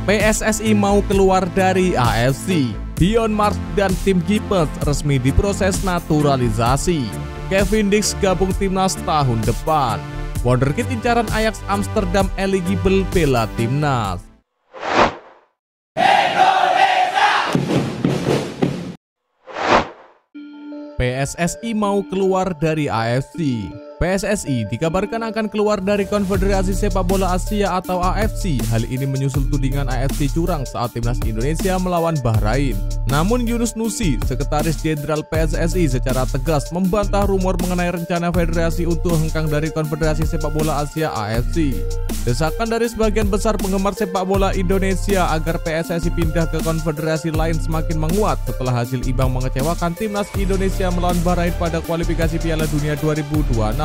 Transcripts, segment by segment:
PSSI mau keluar dari AFC. Dion Mars dan tim Gibbons resmi diproses naturalisasi. Kevin Dix gabung timnas tahun depan. Wonderkid incaran Ajax Amsterdam eligible bela timnas. PSSI mau keluar dari AFC. PSSI dikabarkan akan keluar dari Konfederasi Sepak Bola Asia atau AFC. Hal ini menyusul tudingan AFC curang saat timnas Indonesia melawan Bahrain. Namun Yunus Nusi, Sekretaris Jenderal PSSI, secara tegas membantah rumor mengenai rencana federasi untuk hengkang dari Konfederasi Sepak Bola Asia AFC. Desakan dari sebagian besar penggemar sepak bola Indonesia agar PSSI pindah ke konfederasi lain semakin menguat setelah hasil imbang mengecewakan timnas Indonesia melawan Bahrain pada kualifikasi Piala Dunia 2026.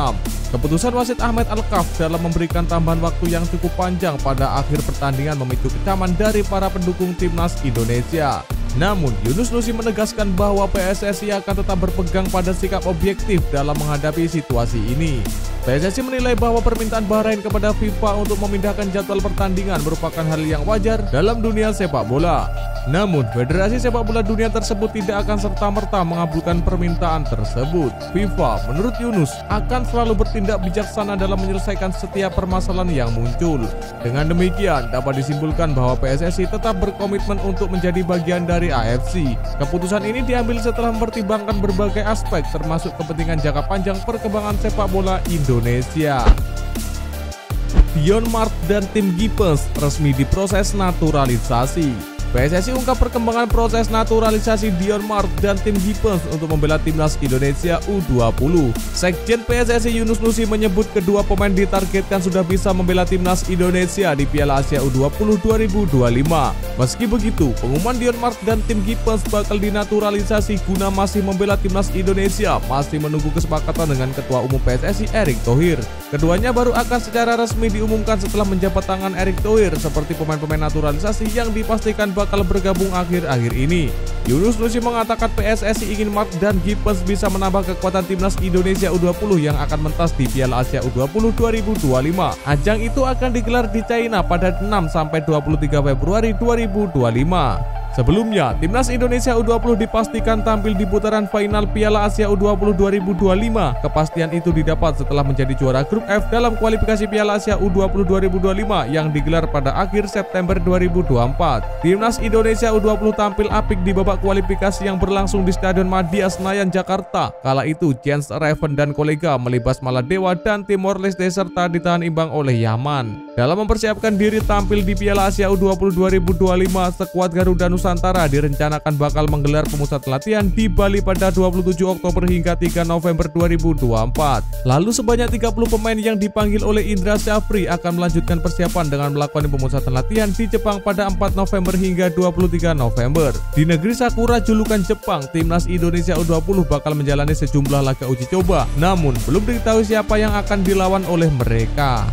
Keputusan wasit Ahmed Al-Kaf dalam memberikan tambahan waktu yang cukup panjang pada akhir pertandingan memicu kecaman dari para pendukung timnas Indonesia. Namun, Yunus Nusi menegaskan bahwa PSSI akan tetap berpegang pada sikap objektif dalam menghadapi situasi ini. PSSI menilai bahwa permintaan Bahrain kepada FIFA untuk memindahkan jadwal pertandingan merupakan hal yang wajar dalam dunia sepak bola. Namun, Federasi Sepak Bola Dunia tersebut tidak akan serta-merta mengabulkan permintaan tersebut. FIFA, menurut Yunus, akan selalu bertindak bijaksana dalam menyelesaikan setiap permasalahan yang muncul. Dengan demikian, dapat disimpulkan bahwa PSSI tetap berkomitmen untuk menjadi bagian dari AFC. Keputusan ini diambil setelah mempertimbangkan berbagai aspek, termasuk kepentingan jangka panjang perkembangan sepak bola Indonesia. Dion Mars dan tim Gibbons resmi diproses naturalisasi. PSSI ungkap perkembangan proses naturalisasi Dion Mars dan tim Gibbons untuk membela timnas Indonesia U20. Sekjen PSSI Yunus Nusi menyebut kedua pemain ditargetkan sudah bisa membela timnas Indonesia di Piala Asia U20 2025. Meski begitu, pengumuman Dion Mars dan tim Gibbons bakal dinaturalisasi guna masih membela timnas Indonesia masih menunggu kesepakatan dengan Ketua Umum PSSI Erick Thohir. Keduanya baru akan secara resmi diumumkan setelah menjabat tangan Erick Thohir seperti pemain-pemain naturalisasi yang dipastikan bakal bergabung akhir-akhir ini. Yunus Nusi mengatakan PSSI ingin Mars dan Gibbons bisa menambah kekuatan timnas Indonesia U20 yang akan mentas di Piala Asia U20 2025. Ajang itu akan digelar di China pada 6-23 Februari 2025. Sebelumnya, timnas Indonesia U20 dipastikan tampil di putaran final Piala Asia U20 2025. Kepastian itu didapat setelah menjadi juara grup F dalam kualifikasi Piala Asia U20 2025 yang digelar pada akhir September 2024. Timnas Indonesia U20 tampil apik di babak kualifikasi yang berlangsung di Stadion Madia Senayan, Jakarta. Kala itu, Jens Raven dan kolega melibas Maladewa dan Timor Leste serta ditahan imbang oleh Yaman. Dalam mempersiapkan diri tampil di Piala Asia U20 2025, skuad Garuda Nusantara direncanakan bakal menggelar pemusat latihan di Bali pada 27 Oktober hingga 3 November 2024. Lalu sebanyak 30 pemain yang dipanggil oleh Indra Syafri akan melanjutkan persiapan dengan melakukan pemusatan latihan di Jepang pada 4 November hingga 23 November. Di negeri Sakura julukan Jepang, timnas Indonesia U20 bakal menjalani sejumlah laga uji coba, namun belum diketahui siapa yang akan dilawan oleh mereka.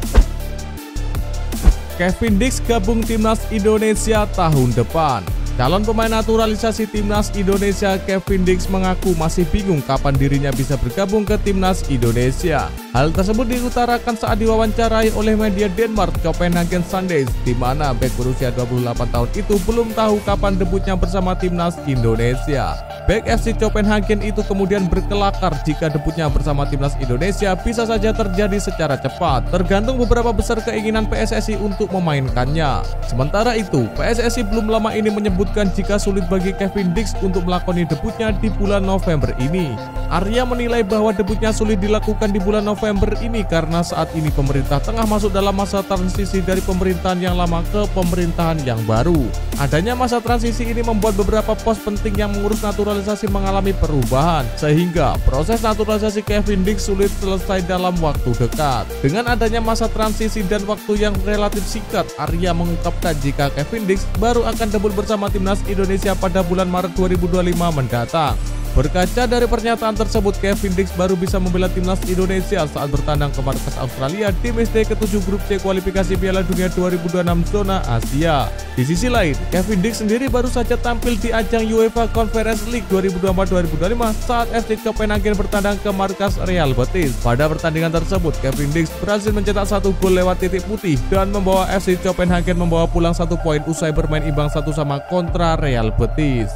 Kevin Dix gabung timnas Indonesia tahun depan. Calon pemain naturalisasi timnas Indonesia Kevin Dix mengaku masih bingung kapan dirinya bisa bergabung ke timnas Indonesia. Hal tersebut diutarakan saat diwawancarai oleh media Denmark Copenhagen Sundays, di mana bek berusia 28 tahun itu belum tahu kapan debutnya bersama timnas Indonesia. Bek FC Copenhagen itu kemudian berkelakar jika debutnya bersama timnas Indonesia bisa saja terjadi secara cepat, tergantung beberapa besar keinginan PSSI untuk memainkannya. Sementara itu, PSSI belum lama ini menyebutkan jika sulit bagi Kevin Dix untuk melakoni debutnya di bulan November ini. Arya menilai bahwa debutnya sulit dilakukan di bulan November ini karena saat ini pemerintah tengah masuk dalam masa transisi dari pemerintahan yang lama ke pemerintahan yang baru. Adanya masa transisi ini membuat beberapa pos penting yang mengurus naturalisasi mengalami perubahan, sehingga proses naturalisasi Kevin Dix sulit selesai dalam waktu dekat. Dengan adanya masa transisi dan waktu yang relatif singkat, Arya mengungkapkan jika Kevin Dix baru akan debut bersama timnas Indonesia pada bulan Maret 2025 mendatang. Berkaca dari pernyataan tersebut, Kevin Dix baru bisa membela timnas Indonesia saat bertandang ke markas Australia di matchday ke-7 grup C kualifikasi Piala Dunia 2026 zona Asia. Di sisi lain, Kevin Dix sendiri baru saja tampil di ajang UEFA Conference League 2024-2025 saat FC Copenhagen bertandang ke markas Real Betis. Pada pertandingan tersebut, Kevin Dix berhasil mencetak 1 gol lewat titik putih dan membawa FC Copenhagen membawa pulang 1 poin usai bermain imbang 1-1 kontra Real Betis.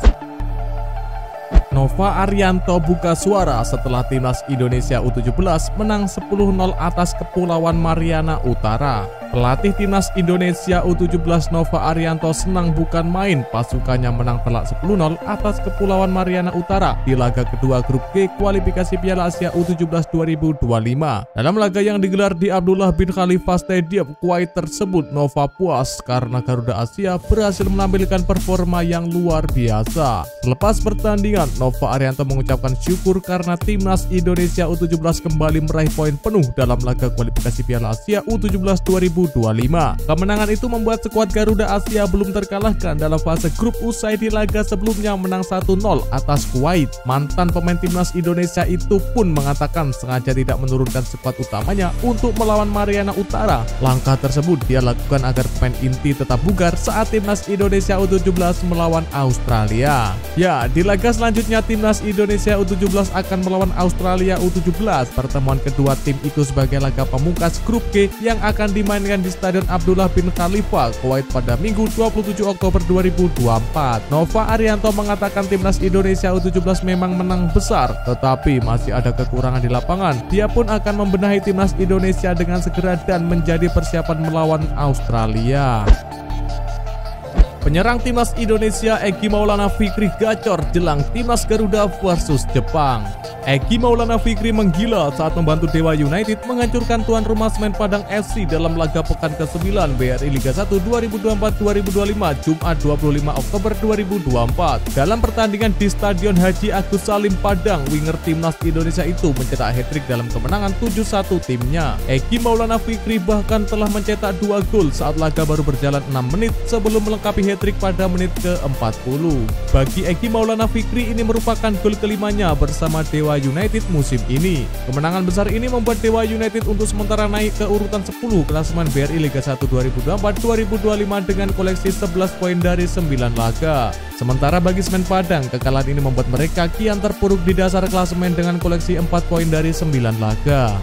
Nova Arianto buka suara setelah timnas Indonesia U17 menang 10-0 atas Kepulauan Mariana Utara. Pelatih timnas Indonesia U17 Nova Arianto senang bukan main pasukannya menang telak 10-0 atas Kepulauan Mariana Utara di laga kedua grup G kualifikasi Piala Asia U17 2025. Dalam laga yang digelar di Abdullah bin Khalifa Stadium Kuwait tersebut, Nova puas karena Garuda Asia berhasil menampilkan performa yang luar biasa. Selepas pertandingan, Nova Arianto mengucapkan syukur karena timnas Indonesia U17 kembali meraih poin penuh dalam laga kualifikasi Piala Asia U17 2025. Kemenangan itu membuat skuad Garuda Asia belum terkalahkan dalam fase grup usai di laga sebelumnya menang 1-0 atas Kuwait. Mantan pemain timnas Indonesia itu pun mengatakan sengaja tidak menurunkan skuad utamanya untuk melawan Mariana Utara. Langkah tersebut dia lakukan agar pemain inti tetap bugar saat timnas Indonesia U17 melawan Australia. Ya, di laga selanjutnya timnas Indonesia U17 akan melawan Australia U17. Pertemuan kedua tim itu sebagai laga pamungkas grup G yang akan dimainkan di Stadion Abdullah bin Khalifa, Kuwait pada Minggu 27 Oktober 2024. Nova Arianto mengatakan timnas Indonesia U17 memang menang besar, tetapi masih ada kekurangan di lapangan. Dia pun akan membenahi timnas Indonesia dengan segera dan menjadi persiapan melawan Australia. Penyerang timnas Indonesia Egy Maulana Fikri gacor jelang timnas Garuda versus Jepang. Egy Maulana Fikri menggila saat membantu Dewa United menghancurkan tuan rumah Semen Padang FC dalam laga pekan ke-9 BRI Liga 1 2024-2025 Jumat 25 Oktober 2024. Dalam pertandingan di Stadion Haji Agus Salim Padang, winger timnas Indonesia itu mencetak hat-trick dalam kemenangan 7-1 timnya. Egy Maulana Fikri bahkan telah mencetak 2 gol saat laga baru berjalan 6 menit sebelum melengkapi hat-trick pada menit ke-40. Bagi Egy Maulana Fikri ini merupakan gol kelimanya bersama Dewa United musim ini. Kemenangan besar ini membuat Dewa United untuk sementara naik ke urutan 10 klasemen BRI Liga 1 2024-2025 dengan koleksi 11 poin dari 9 laga. Sementara bagi Semen Padang, kekalahan ini membuat mereka kian terpuruk di dasar klasemen dengan koleksi 4 poin dari 9 laga.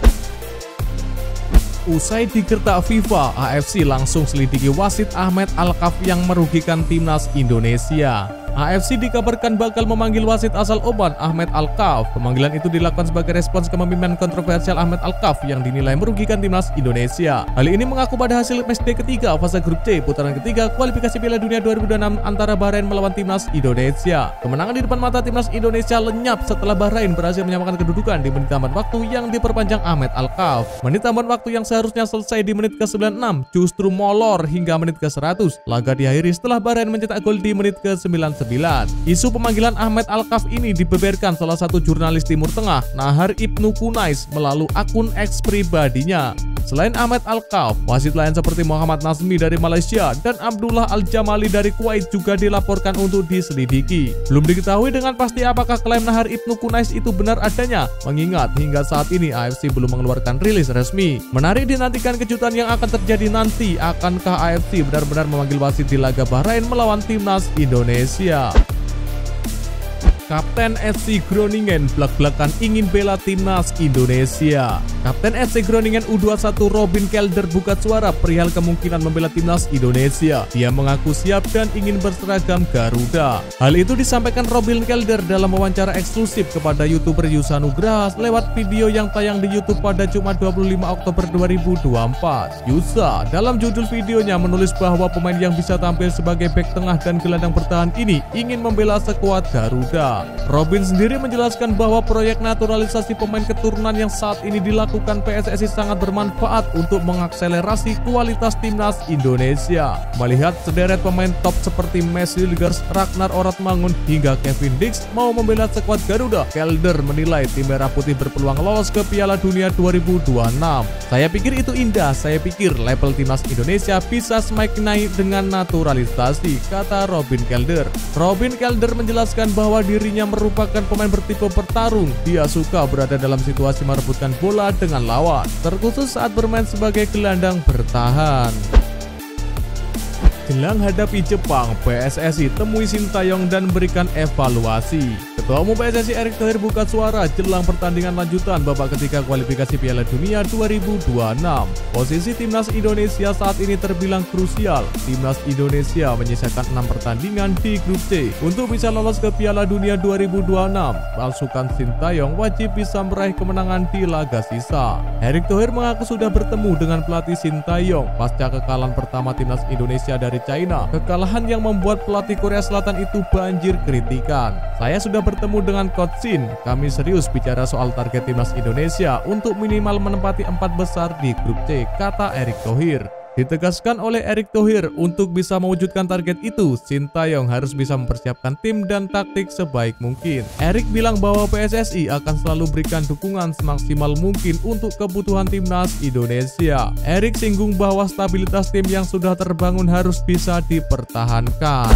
Usai digertak FIFA, AFC langsung selidiki wasit Ahmed Alkaf yang merugikan timnas Indonesia. AFC dikabarkan bakal memanggil wasit asal Oman Ahmed Alkaf. Pemanggilan itu dilakukan sebagai respons kepemimpinan kontroversial Ahmed Alkaf yang dinilai merugikan timnas Indonesia. Hal ini mengaku pada hasil matchday ketiga fase grup C putaran ketiga kualifikasi Piala Dunia 2026 antara Bahrain melawan timnas Indonesia. Kemenangan di depan mata timnas Indonesia lenyap setelah Bahrain berhasil menyamakan kedudukan di menit tambahan waktu yang diperpanjang Ahmed Alkaf. Menit tambahan waktu yang seharusnya selesai di menit ke-96 justru molor hingga menit ke-100. Laga diakhiri setelah Bahrain mencetak gol di menit ke-99. Isu pemanggilan Ahmed Alkaf ini dibeberkan salah satu jurnalis Timur Tengah, Nahar Ibnu Kunais, melalui akun X pribadinya. Selain Ahmed Alkaf, wasit lain seperti Muhammad Nazmi dari Malaysia dan Abdullah Al-Jamali dari Kuwait juga dilaporkan untuk diselidiki. Belum diketahui dengan pasti apakah klaim Nahar Ibnu Kunais itu benar adanya, mengingat hingga saat ini AFC belum mengeluarkan rilis resmi. Menarik dinantikan kejutan yang akan terjadi nanti. Akankah AFC benar-benar memanggil wasit di laga Bahrain melawan timnas Indonesia? Kapten FC Groningen blak-blakan ingin bela timnas Indonesia. Kapten FC Groningen U21 Robin Kelder buka suara perihal kemungkinan membela timnas Indonesia. Dia mengaku siap dan ingin berseragam Garuda. Hal itu disampaikan Robin Kelder dalam wawancara eksklusif kepada YouTuber Yusa Nugraha lewat video yang tayang di YouTube pada Jumat 25 Oktober 2024. Yusa dalam judul videonya menulis bahwa pemain yang bisa tampil sebagai bek tengah dan gelandang bertahan ini ingin membela skuad Garuda. Robin sendiri menjelaskan bahwa proyek naturalisasi pemain keturunan yang saat ini dilakukan PSSI sangat bermanfaat untuk mengakselerasi kualitas timnas Indonesia. Melihat sederet pemain top seperti Messi Ligers, Ragnar Oratmangun hingga Kevin Dix mau membela skuad Garuda, Kelder menilai tim Merah Putih berpeluang lolos ke Piala Dunia 2026. Saya pikir itu indah, saya pikir level timnas Indonesia bisa semakin naik dengan naturalisasi, kata Robin Kelder. Robin Kelder menjelaskan bahwa diri dirinya merupakan pemain bertipe bertarung. Dia suka berada dalam situasi merebutkan bola dengan lawan, terkhusus saat bermain sebagai gelandang bertahan. Jelang hadapi Jepang, PSSI temui Sintayong dan berikan evaluasi. Ketua Umum PSSI Erick Thohir buka suara jelang pertandingan lanjutan babak ketiga kualifikasi Piala Dunia 2026. Posisi timnas Indonesia saat ini terbilang krusial. Timnas Indonesia menyisakan 6 pertandingan di grup C. Untuk bisa lolos ke Piala Dunia 2026, pasukan Sintayong wajib bisa meraih kemenangan di laga sisa. Erick Thohir mengaku sudah bertemu dengan pelatih Sintayong pasca kekalahan pertama timnas Indonesia dari China. Kekalahan yang membuat pelatih Korea Selatan itu banjir kritikan. Saya sudah bertemu dengan Coach Shin. Kami serius bicara soal target timnas Indonesia untuk minimal menempati 4 besar di grup C, kata Erick Thohir. Ditegaskan oleh Erick Thohir, untuk bisa mewujudkan target itu, Sintayong harus bisa mempersiapkan tim dan taktik sebaik mungkin. Erick bilang bahwa PSSI akan selalu berikan dukungan semaksimal mungkin untuk kebutuhan timnas Indonesia. Erick singgung bahwa stabilitas tim yang sudah terbangun harus bisa dipertahankan.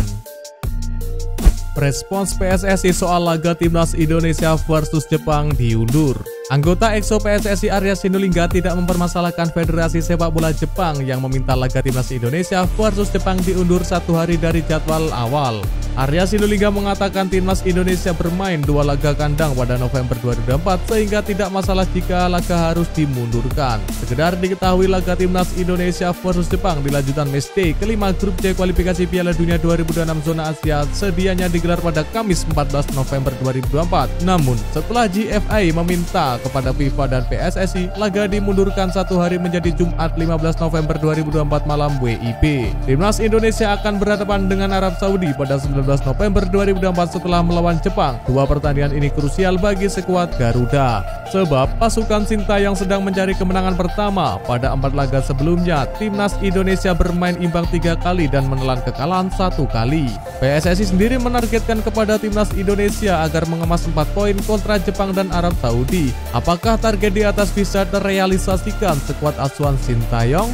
Respons PSSI soal laga timnas Indonesia versus Jepang diundur. Anggota EXO PSSI Arya Sinulinga tidak mempermasalahkan Federasi Sepak Bola Jepang yang meminta laga timnas Indonesia versus Jepang diundur 1 hari dari jadwal awal. Arya Sinulinga mengatakan timnas Indonesia bermain 2 laga kandang pada November 2024 sehingga tidak masalah jika laga harus dimundurkan. Sekedar diketahui laga timnas Indonesia versus Jepang di lanjutan match day kelima grup C kualifikasi Piala Dunia 2026 zona Asia sedianya digelar pada Kamis 14 November 2024. Namun setelah GFA meminta kepada FIFA dan PSSI, laga dimundurkan 1 hari menjadi Jumat 15 November 2024 malam WIB. Timnas Indonesia akan berhadapan dengan Arab Saudi pada 19 November 2024 setelah melawan Jepang. 2 pertandingan ini krusial bagi skuad Garuda, sebab pasukan Sintayong sedang mencari kemenangan pertama. Pada 4 laga sebelumnya, timnas Indonesia bermain imbang 3 kali dan menelan kekalahan 1 kali. PSSI sendiri menargetkan kepada timnas Indonesia agar mengemas 4 poin kontra Jepang dan Arab Saudi. Apakah target di atas bisa terrealisasikan skuad asuhan Sintayong?